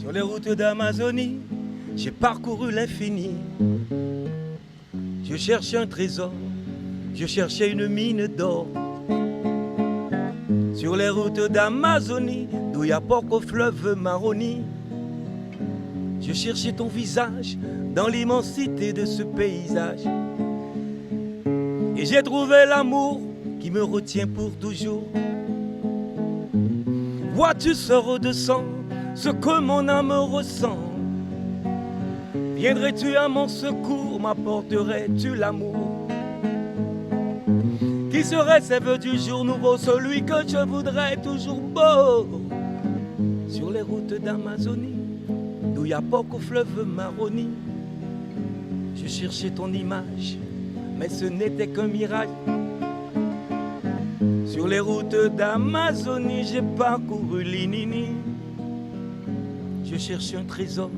Sur les routes d'Amazonie, j'ai parcouru l'infini. Je cherchais un trésor, je cherchais une mine d'or. Sur les routes d'Amazonie, d'où y a port au fleuve Maroni. Je cherchais ton visage dans l'immensité de ce paysage. Et j'ai trouvé l'amour qui me retient pour toujours. Vois-tu ce redescend, ce que mon âme ressent? Viendrais-tu à mon secours, m'apporterais-tu l'amour? Qui serait ce vœu du jour nouveau, celui que je voudrais toujours beau? Sur les routes d'Amazonie, d'où y a pas qu'au fleuve Maroni. Je cherchais ton image, mais ce n'était qu'un mirage. Sur les routes d'Amazonie, j'ai parcouru l'Inini. Je cherchais un trésor,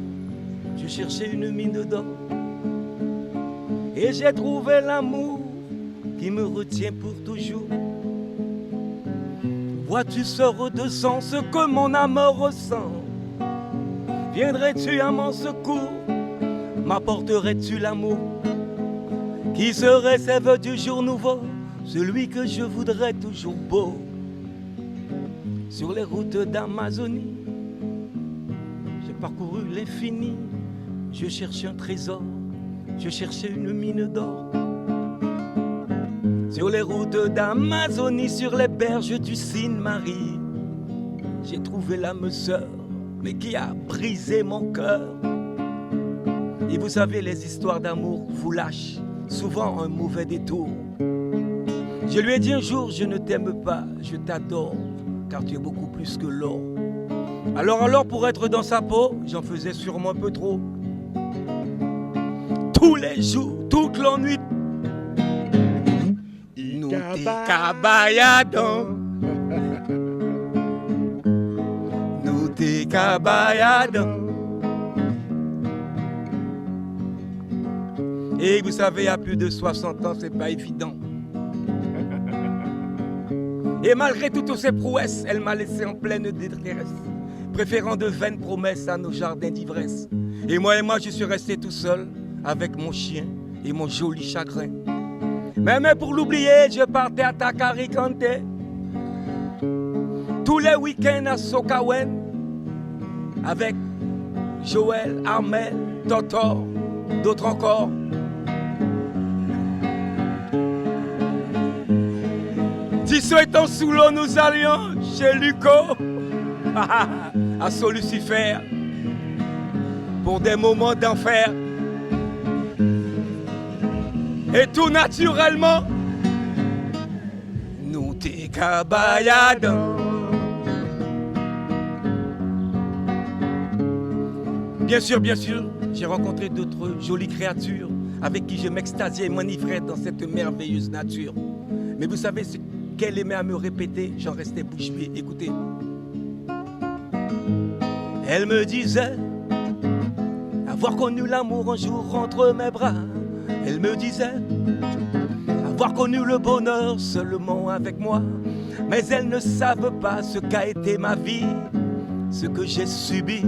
je cherchais une mine d'or. Et j'ai trouvé l'amour qui me retient pour toujours. Vois-tu ce redescend, ce que mon âme ressent? Viendrais-tu à mon secours, m'apporterais-tu l'amour? Qui serait ce vœu du jour nouveau, celui que je voudrais toujours beau? Sur les routes d'Amazonie, j'ai parcouru l'infini. Je cherchais un trésor, je cherchais une mine d'or. Sur les routes d'Amazonie, sur les berges du Sine-Marie, j'ai trouvé l'âme sœur, mais qui a brisé mon cœur. Et vous savez, les histoires d'amour vous lâchent souvent un mauvais détour. Je lui ai dit un jour, je ne t'aime pas, je t'adore, car tu es beaucoup plus que l'or. Alors, pour être dans sa peau, j'en faisais sûrement un peu trop. Tous les jours, toute la nuit, nous t'es cabayadons. Nous t'es cabayadons. Et vous savez, il y a plus de 60 ans, c'est pas évident. Et malgré toutes ces prouesses, elle m'a laissé en pleine détresse, préférant de vaines promesses à nos jardins d'ivresse. Et moi, je suis resté tout seul, avec mon chien et mon joli chagrin. Mais pour l'oublier, je partais à Takarikante, tous les week-ends à Sokawen, avec Joël, Armel, Totor, d'autres encore. Tissot étant sous l'eau, nous allions chez Luco, à Saint-Lucifer, pour des moments d'enfer. Et tout naturellement, nous t'es cabayadons. Bien sûr, j'ai rencontré d'autres jolies créatures avec qui je m'extasiais et m'enivrais dans cette merveilleuse nature. Mais vous savez ce qu'elle aimait à me répéter, j'en restais bouche bée. Écoutez. Elle me disait avoir connu l'amour un jour entre mes bras. Elle me disait avoir connu le bonheur seulement avec moi. Mais elles ne savent pas ce qu'a été ma vie, ce que j'ai subi.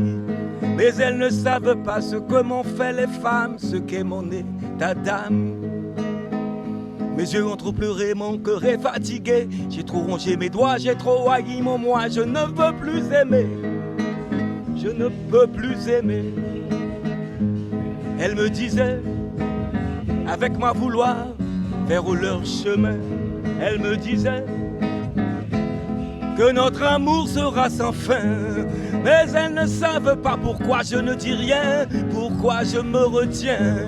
Mais elles ne savent pas ce que m'ont fait les femmes, ce qu'est mon état d'âme. Mes yeux ont trop pleuré, mon cœur est fatigué. J'ai trop rongé mes doigts, j'ai trop haï mon moi. Je ne veux plus aimer, je ne peux plus aimer. Elle me disait, avec ma vouloir, vers leur chemin. Elle me disait que notre amour sera sans fin. Mais elles ne savent pas pourquoi je ne dis rien, pourquoi je me retiens.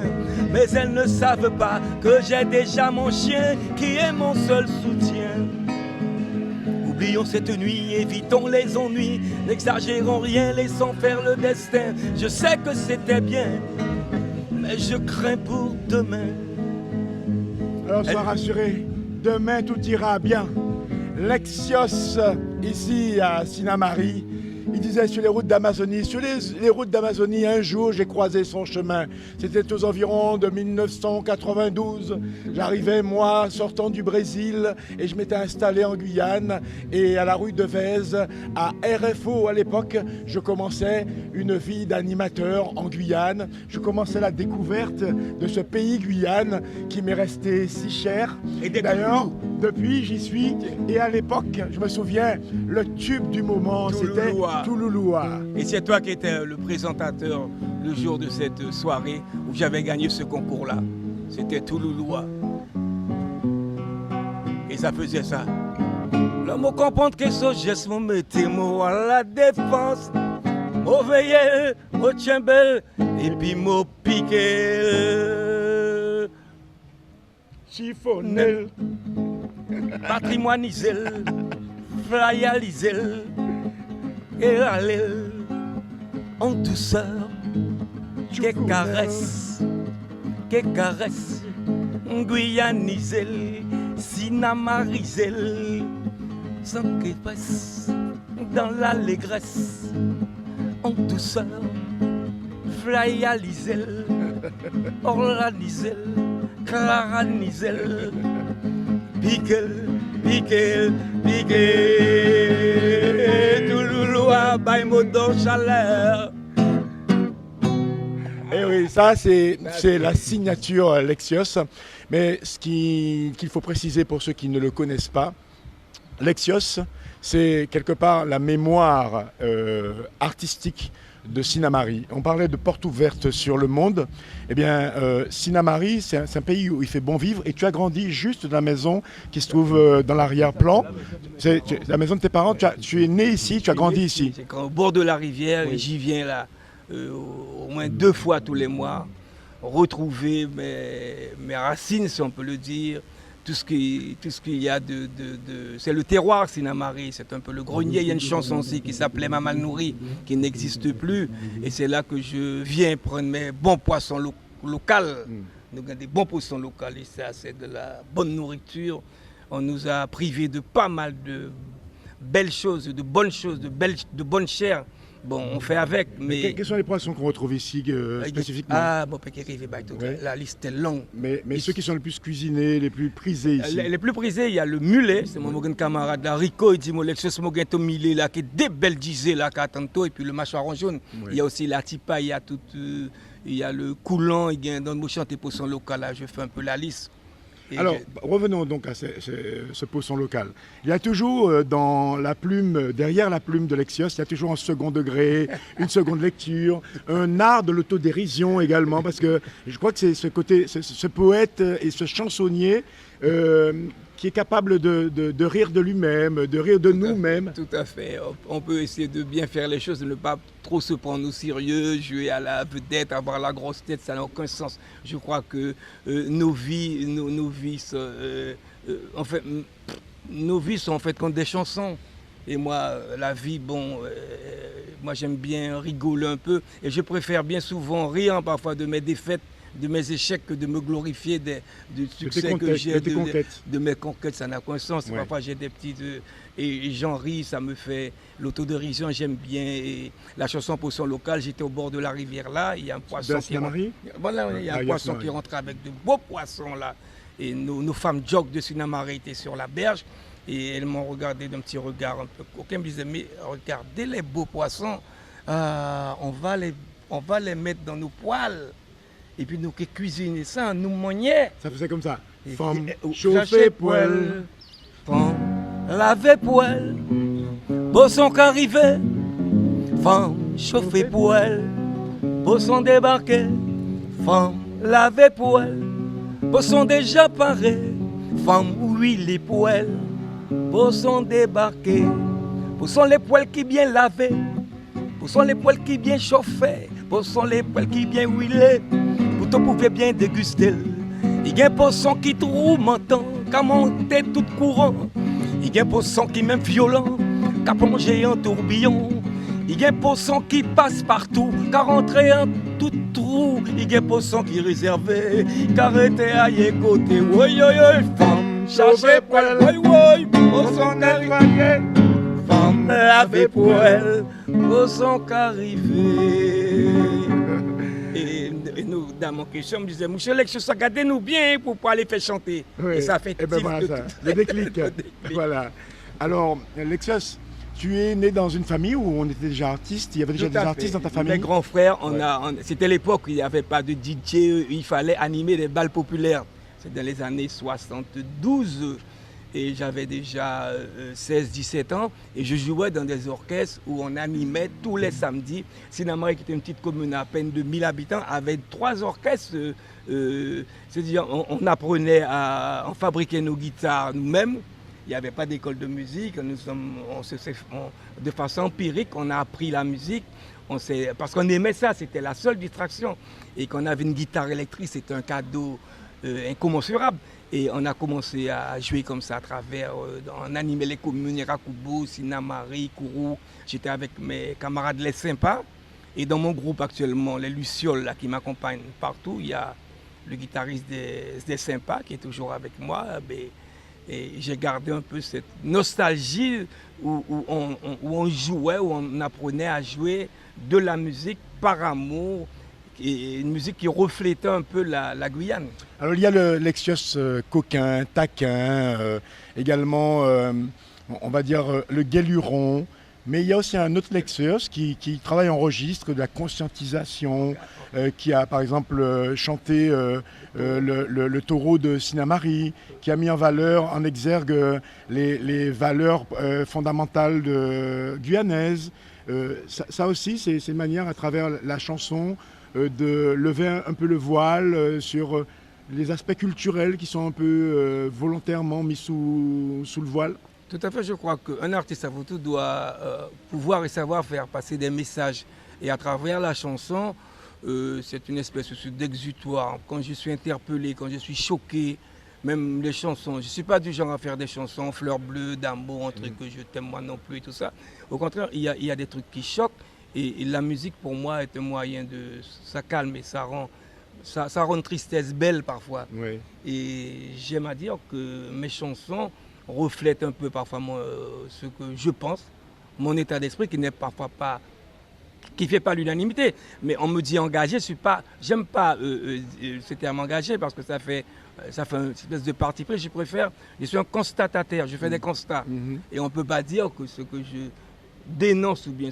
Mais elles ne savent pas que j'ai déjà mon chien qui est mon seul soutien. Oublions cette nuit, évitons les ennuis, n'exagérons rien, laissons faire le destin. Je sais que c'était bien, mais je crains pour demain. Alors sois rassuré, demain tout ira bien. Lexios, ici à Sinamari, Il disait sur les routes d'Amazonie. Sur les routes d'Amazonie, un jour, j'ai croisé son chemin. C'était aux environs de 1992. J'arrivais, moi, sortant du Brésil, et je m'étais installé en Guyane. Et à la rue de Vèze, à RFO à l'époque, je commençais une vie d'animateur en Guyane. Je commençais la découverte de ce pays Guyane qui m'est resté si cher. Et d'ailleurs, depuis, j'y suis. Et à l'époque, je me souviens, le tube du moment, c'était Toulouloua. Et c'est toi qui étais le présentateur le jour de cette soirée où j'avais gagné ce concours-là. C'était Toulouloua. Et ça faisait ça. L'homme comprend que ce geste me mettait moi à la défense. M'au veillé, m'au tchembel, et puis m'au piqué. Chiffonnel. Patrimoinisel, flyalisel, et aller en douceur. Que caresse, guyanisel, sinamarisel, sans que passe dans l'allégresse, en douceur, flyalisel, orlanisel, claranisel, piquel, Toulouloua, baïmodon chaleur. Et oui, ça c'est la signature Lexios. Mais ce qu'il faut préciser pour ceux qui ne le connaissent pas, Lexios, c'est quelque part la mémoire artistique de Sinnamary. On parlait de porte ouverte sur le monde. Eh bien, Sinnamary, c'est un pays où il fait bon vivre. Et tu as grandi juste dans la maison qui se trouve dans l'arrière-plan. C'est la maison de tes parents. Tu es né ici, tu as grandi ici. C'est au bord de la rivière, oui. Et j'y viens là au moins 2 fois tous les mois, retrouver mes racines, si on peut le dire. Tout ce qu'il y a c'est le terroir Sinnamary, c'est un peu le grenier. Il y a une chanson aussi qui s'appelait Maman Nourri, qui n'existe plus. Et c'est là que je viens prendre mes bons poissons locaux. Nous avons des bons poissons locaux et ça, c'est de la bonne nourriture. On nous a privés de pas mal de belles choses, de bonnes choses, de bonnes chairs. Bon, on fait avec, mais... Quels sont les poissons qu'on retrouve ici spécifiquement? Ah, bon, la liste est longue. Mais ceux qui sont les plus cuisinés, les plus prisés ici? Les plus prisés, il y a le mulet, c'est mon camarade, la Rico, il dit, mon Lexus, mon gâteau millet, là, qui est des belles disées, là, qui tantôt, et puis le mâchoire jaune. Oui. Il y a aussi la tipa, il y a tout, il y a le coulant, il y a dans le mouchant des poissons locaux, là, je fais un peu la liste. Alors, revenons donc à ce poisson local. Il y a toujours dans la plume, derrière la plume de Lexios, il y a toujours un second degré, une seconde lecture, un art de l'autodérision également, parce que je crois que c'est ce poète et ce chansonnier qui est capable de rire de lui-même, de rire de nous-mêmes. Tout à fait. On peut essayer de bien faire les choses, de ne pas trop se prendre au sérieux, jouer à la vedette, avoir la grosse tête, ça n'a aucun sens. Je crois que nos vies sont en fait comme des chansons. Et moi, la vie, moi j'aime bien rigoler un peu. Et je préfère bien souvent rire parfois de mes défaites, de mes échecs, que de me glorifier du succès que j'ai, de mes conquêtes. Ça n'a aucun sens. Ouais. Parfois j'ai des petites... et j'en ris, ça me fait l'autodérision, j'aime bien. Et la chanson poisson local, j'étais au bord de la rivière là, il y a un poisson qui rentre. Voilà, il y a un poisson qui rentre avec de beaux poissons là. Et nos femmes jog de Sinnamary étaient sur la berge. Et elles m'ont regardé d'un petit regard un peu coquin. Me disaient, mais regardez les beaux poissons, on va les mettre dans nos poêles. Et puis nous qui cuisiner ça, nous monnier. Ça faisait comme ça. Femme chauffer poêle. Femme laver poêle. Bosson qu'arrivé. Femme chauffer poêle. Bosson débarqué. Femme laver poêle. Bosson déjà paré. Femme huile les poêles. Bosson débarqué. Bosson les poêles qui bien lavés. Bosson les poêles qui bien chauffés. Bosson les poêles qui bien huilés. Vous pouvez bien déguster. Il y a un poisson qui trouve menton, qui a monté tout courant. Il y a un poisson qui même violent, qui a plongé en tourbillon. Il y a un poisson qui passe partout, qui a rentré en tout trou. Il y a un poisson qui est réservé, qui a arrêté à y côté. Oui, oui, oui, femme, cherchez poil, oui, oui, poisson éloigné. Femme, avait pour elle, au son qu'arrivé. Et nous, dans mon question, me disait, monsieur Lexios, regardez-nous bien pour pouvoir aller faire chanter. Oui. Et ça fait voilà ça. Le déclic. Voilà. Alors, Lexios, tu es né dans une famille où on était déjà artistes. Il y avait déjà des artistes dans ta famille. Mes grands frères, c'était l'époque où il n'y avait pas de DJ, il fallait animer des bals populaires. C'est dans les années 72. Et j'avais déjà 16-17 ans et je jouais dans des orchestres où on animait tous les samedis. Sinamari, qui était une petite commune à peine de 1000 habitants, avait 3 orchestres. C'est-à-dire on apprenait on fabriquait nos guitares nous-mêmes. Il n'y avait pas d'école de musique. De façon empirique, on a appris la musique. Parce qu'on aimait ça, c'était la seule distraction. Et qu'on avait une guitare électrique, c'était un cadeau incommensurable. Et on a commencé à jouer comme ça à travers, on animait les communes, Rakubo, Sinamari, Kourou. J'étais avec mes camarades les sympas. Et dans mon groupe actuellement, les Lucioles là, qui m'accompagnent partout, il y a le guitariste des sympas qui est toujours avec moi. Et j'ai gardé un peu cette nostalgie où on jouait, où on apprenait à jouer de la musique par amour. Et une musique qui reflétait un peu la Guyane. Alors il y a le Lexios coquin, taquin, également, on va dire le guéluron, mais il y a aussi un autre Lexios qui travaille en registre de la conscientisation, qui a par exemple chanté le taureau de Sinamari, qui a mis en valeur, en exergue les valeurs fondamentales guyanaises. Ça aussi, c'est une manière à travers la chanson de lever un peu le voile sur les aspects culturels qui sont un peu volontairement mis sous le voile. Tout à fait, je crois qu'un artiste avant tout doit pouvoir et savoir faire passer des messages. Et à travers la chanson, c'est une espèce d'exutoire. Quand je suis interpellé, quand je suis choqué, même les chansons, je ne suis pas du genre à faire des chansons fleurs bleues, d'amour, un truc que je t'aime moi non plus et tout ça. Au contraire, il y a des trucs qui choquent. Et la musique, pour moi, est un moyen de... Ça calme et ça rend une tristesse belle parfois. Oui. Et j'aime à dire que mes chansons reflètent un peu parfois ce que je pense, mon état d'esprit qui n'est parfois pas... qui ne fait pas l'unanimité. Mais on me dit engagé, je suis pas... J'aime pas ce terme engagé parce que ça fait une espèce de parti pris. Je préfère... Je suis un constatataire, je fais des constats. Et on ne peut pas dire que ce que je dénonce ou bien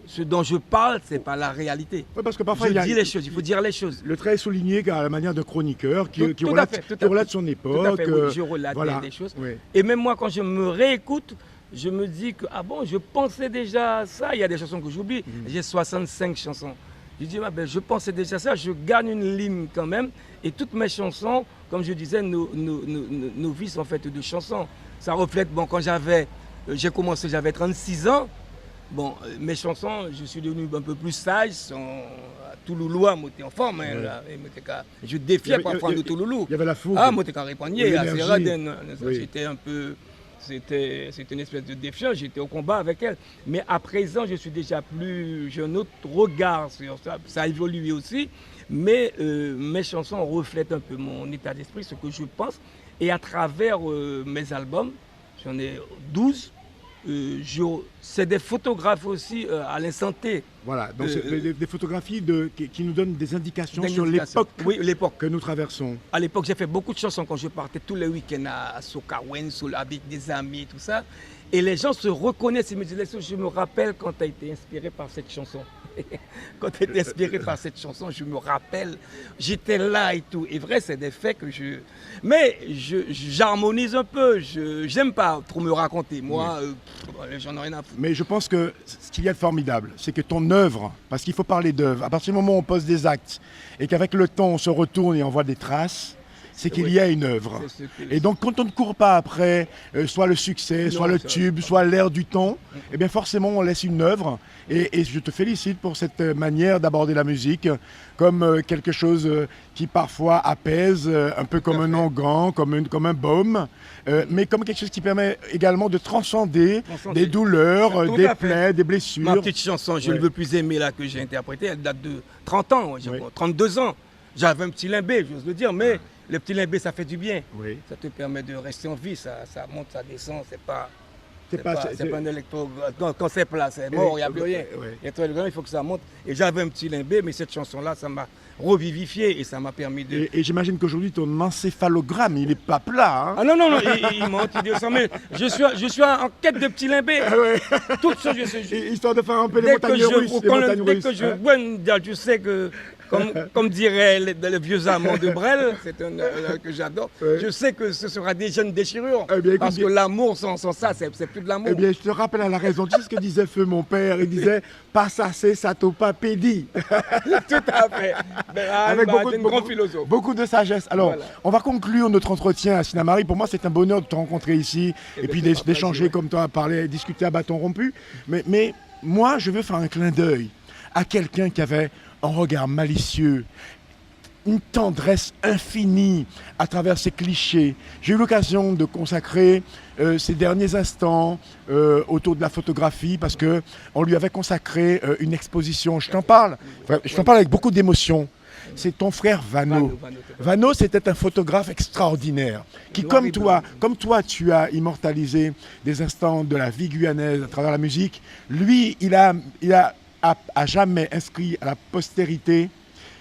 ce dont je parle, ce n'est pas la réalité. Oui, parce que parfois, je dis les choses, il faut dire les choses. Le trait est souligné à la manière de chroniqueur qui relate son époque. Tout à fait, oui, je relate des choses. Oui. Et même moi, quand je me réécoute, je me dis que, ah bon, je pensais déjà ça. Il y a des chansons que j'oublie. J'ai 65 chansons. Je dis, je pensais déjà ça. Je gagne une ligne quand même. Et toutes mes chansons, comme je disais, nos vies sont faites de chansons. Ça reflète, quand j'ai commencé, j'avais 36 ans. Bon, mes chansons, je suis devenu un peu plus sage, Toulouloua, moi j'étais en forme, je défiais parfois de Touloulou. Il y avait la fougue. Ah, moi j'étais carrépanier, c'était un peu, c'était une espèce de défiance, j'étais au combat avec elle. Mais à présent, je suis déjà j'ai un autre regard sur ça, ça a évolué aussi. Mais mes chansons reflètent un peu mon état d'esprit, ce que je pense. Et à travers mes albums, j'en ai 12. C'est des photographes aussi à l'instant T. Voilà, donc c'est des photographies qui nous donnent des indications sur l'époque que nous traversons. À l'époque, j'ai fait beaucoup de chansons quand je partais tous les week-ends à Sokawen, avec des amis et tout ça. Et les gens se reconnaissent. Ils me disent, je me rappelle quand tu as été inspiré par cette chanson. Quand tu as été inspiré par cette chanson, je me rappelle, j'étais là et tout. Et vrai, c'est des faits que Mais j'harmonise un peu, j'aime pas trop me raconter. Moi, j'en ai rien à foutre. Mais je pense que ce qu'il y a de formidable, c'est que ton œuvre, parce qu'il faut parler d'œuvre, à partir du moment où on pose des actes et qu'avec le temps on se retourne et on voit des traces, c'est qu'il y a une œuvre. Et donc quand on ne court pas après soit le succès, soit le tube, soit l'air du temps, eh bien forcément on laisse une œuvre. Et je te félicite pour cette manière d'aborder la musique comme quelque chose qui parfois apaise, un peu comme un onguent, comme un baume, mais comme quelque chose qui permet également de transcender des douleurs, des plaies, des blessures. Ma petite chanson, Je ne veux plus aimer, là, que j'ai interprétée, elle date de 30 ans, 32 ans. J'avais un petit limbé, j'ose le dire, mais le petit limbé, ça fait du bien. Ça te permet de rester en vie, ça monte, ça descend, c'est C'est pas un électro. Quand c'est plat, c'est mort, il n'y a plus rien. Il faut que ça monte. Et j'avais un petit limbé, mais cette chanson-là, ça m'a revivifié et ça m'a permis de. Et j'imagine qu'aujourd'hui, ton encéphalogramme, il n'est pas plat. Hein. Ah non, il monte, il descend. Mais je suis en quête de petit limbé. Toutes choses, je sais. Histoire de faire un peu les montagnes russes. Dès que je vois une dalle, tu sais que. Comme dirait le vieux amant de Brel, c'est un que j'adore, je sais que ce sera des jeunes déchirures. Parce que l'amour sans ça, c'est plus de l'amour. Eh bien, je te rappelle à la raison, tu sais ce que disait Feu mon père, il disait « Pas ça, c'est ça t'a pas pédi ». Tout à fait. Avec beaucoup de sagesse. Alors, voilà. On va conclure notre entretien à Sinamari. Pour moi, c'est un bonheur de te rencontrer ici et puis d'échanger comme tu as parlé, discuter à bâton rompu. Mais moi, je veux faire un clin d'œil à quelqu'un qui avait un regard malicieux, une tendresse infinie à travers ces clichés. J'ai eu l'occasion de consacrer ces derniers instants autour de la photographie parce qu'on lui avait consacré une exposition. Je t'en parle avec beaucoup d'émotion. C'est ton frère Vano. Vano, c'était un photographe extraordinaire qui, comme toi, tu as immortalisé des instants de la vie guyanaise à travers la musique. Lui, il a jamais inscrit à la postérité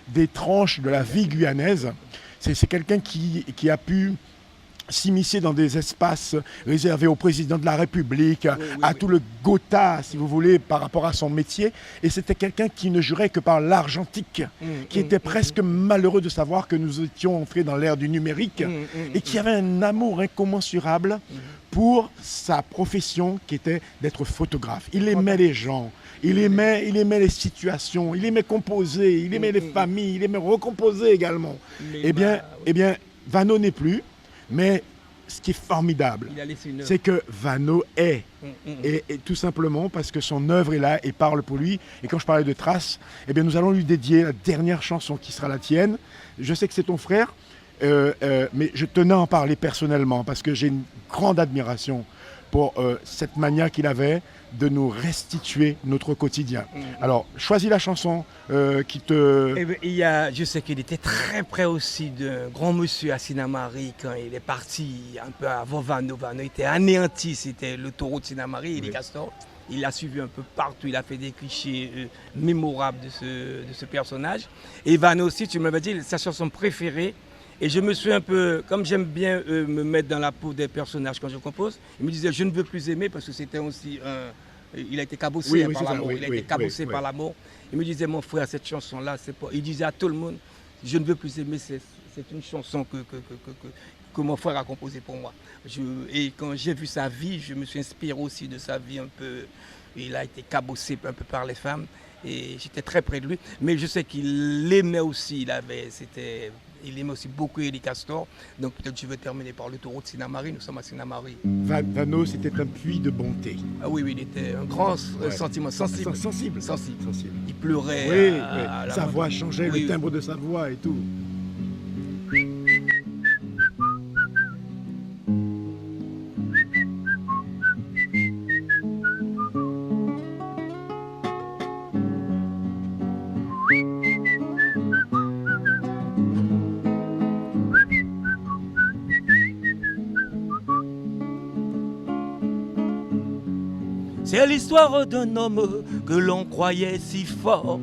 des tranches de la vie guyanaise. C'est quelqu'un qui a pu s'immiscer dans des espaces réservés au président de la République, à tout le Gotha, si vous voulez, par rapport à son métier. Et c'était quelqu'un qui ne jurait que par l'argentique, qui était presque malheureux de savoir que nous étions entrés dans l'ère du numérique et qui avait un amour incommensurable pour sa profession qui était d'être photographe. Il aimait les gens. Il aimait les situations, il aimait composer, il aimait les familles, il aimait recomposer également. Eh bien, Vano n'est plus, mais ce qui est formidable, c'est que Vano est. Et tout simplement parce que son œuvre est là et parle pour lui. Et quand je parlais de traces, eh bien, nous allons lui dédier la dernière chanson qui sera la tienne. Je sais que c'est ton frère, mais je tenais à en parler personnellement parce que j'ai une grande admiration pour cette manière qu'il avait de nous restituer notre quotidien. Alors, choisis la chanson qui te... Je sais qu'il était très près aussi d'un grand monsieur à Sinamari quand il est parti un peu avant Vano. Vano était anéanti, c'était le taureau de Sinamari, il est castor. Il l'a suivi un peu partout, il a fait des clichés mémorables de ce personnage. Et Vano aussi, tu m'avais dit, sa chanson préférée. Et je me suis un peu, comme j'aime bien me mettre dans la peau des personnages quand je compose, il me disait je ne veux plus aimer parce que c'était aussi il a été cabossé par l'amour. Il a été cabossé par l'amour. Il me disait mon frère, cette chanson-là, c'est pas. Il disait à tout le monde, je ne veux plus aimer, c'est une chanson que mon frère a composée pour moi. Et quand j'ai vu sa vie, je me suis inspiré aussi de sa vie un peu. Il a été cabossé un peu par les femmes et j'étais très près de lui. Mais je sais qu'il aimait aussi, il aimait aussi beaucoup Eli Castor. Donc peut-être je vais terminer par le taureau de Sinamari. Nous sommes à Sinamari. Vano, c'était un puits de bonté. Ah oui, il était un grand sentiment sensible. Sensible. Il pleurait. Oui. Sa voix changeait, le timbre de sa voix et tout. C'est l'histoire d'un homme que l'on croyait si fort.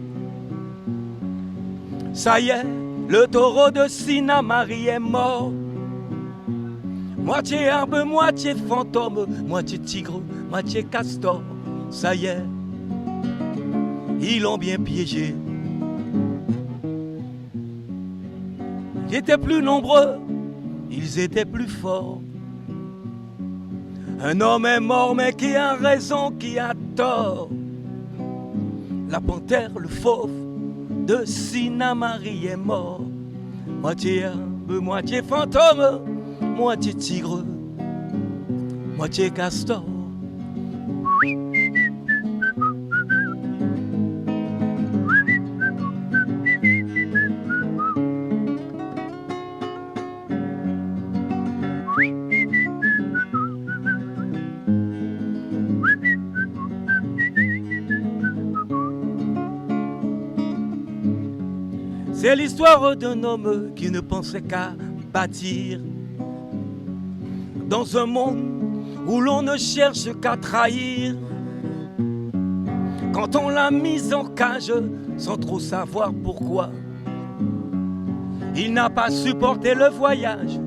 Ça y est, le taureau de Sinamari est mort. Moitié arbre, moitié fantôme, moitié tigre, moitié castor. Ça y est, ils l'ont bien piégé. Ils étaient plus nombreux, ils étaient plus forts. Un homme est mort, mais qui a raison, qui a tort. La panthère, le fauve de Sinamari est mort. Moitié arbre, moitié fantôme, moitié tigre, moitié castor. C'est l'histoire d'un homme qui ne pensait qu'à bâtir dans un monde où l'on ne cherche qu'à trahir. Quand on l'a mise en cage sans trop savoir pourquoi, il n'a pas supporté le voyage,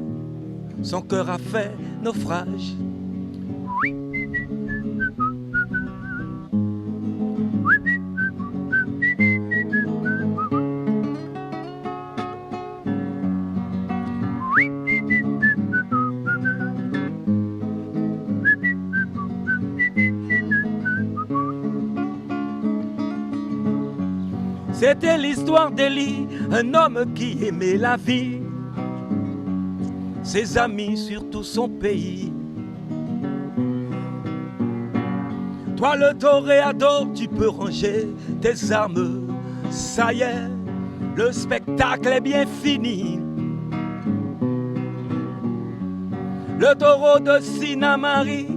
son cœur a fait naufrage. C'était l'histoire d'Eli, un homme qui aimait la vie, ses amis, surtout son pays. Toi le toréador, tu peux ranger tes armes, ça y est, le spectacle est bien fini. Le taureau de Sinamari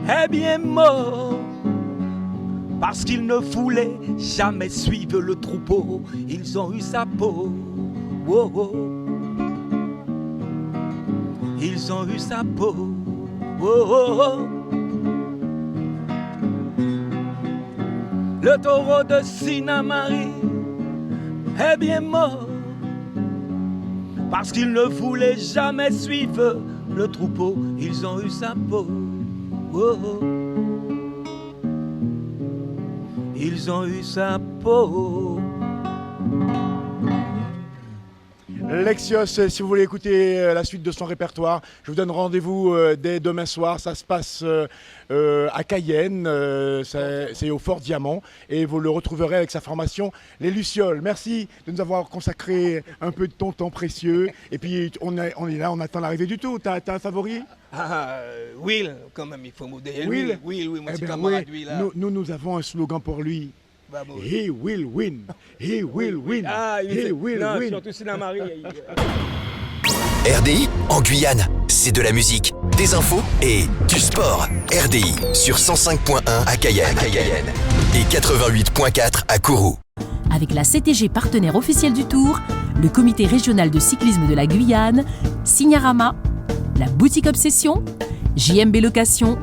est bien mort, parce qu'ils ne voulaient jamais suivre le troupeau, ils ont eu sa peau. Oh, oh. Ils ont eu sa peau. Oh, oh, oh. Le taureau de Sinamari est bien mort, parce qu'ils ne voulaient jamais suivre le troupeau, ils ont eu sa peau. Oh, oh. Ils ont eu sa peau. Lexios, si vous voulez écouter la suite de son répertoire, je vous donne rendez-vous dès demain soir. Ça se passe à Cayenne, c'est au Fort Diamant, et vous le retrouverez avec sa formation Les Lucioles. Merci de nous avoir consacré un peu de ton temps précieux. Et puis on est là, on attend l'arrivée du tout. T'as un favori? Will, quand même, il faut modérer. Will, oui, moi, eh c'est ben, camarade, oui. lui, là. Nous avons un slogan pour lui. Bah, bon. He will win. He will win. Il He will non, win. surtout Sinamari. RDI en Guyane, c'est de la musique, des infos et du sport. RDI sur 105.1 à Cayenne et 88.4 à Kourou. Avec la CTG partenaire officielle du Tour, le comité régional de cyclisme de la Guyane, Signarama, la boutique Obsession, JMB Location,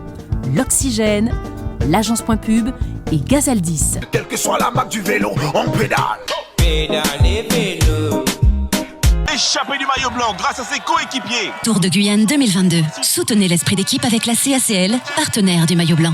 l'Oxygène, l'agence Point Pub et Gazaldis. Quelle que soit la marque du vélo, on pédale. Pédale vélo. Échappé du maillot blanc grâce à ses coéquipiers. Tour de Guyane 2022. Soutenez l'esprit d'équipe avec la CACL, partenaire du maillot blanc.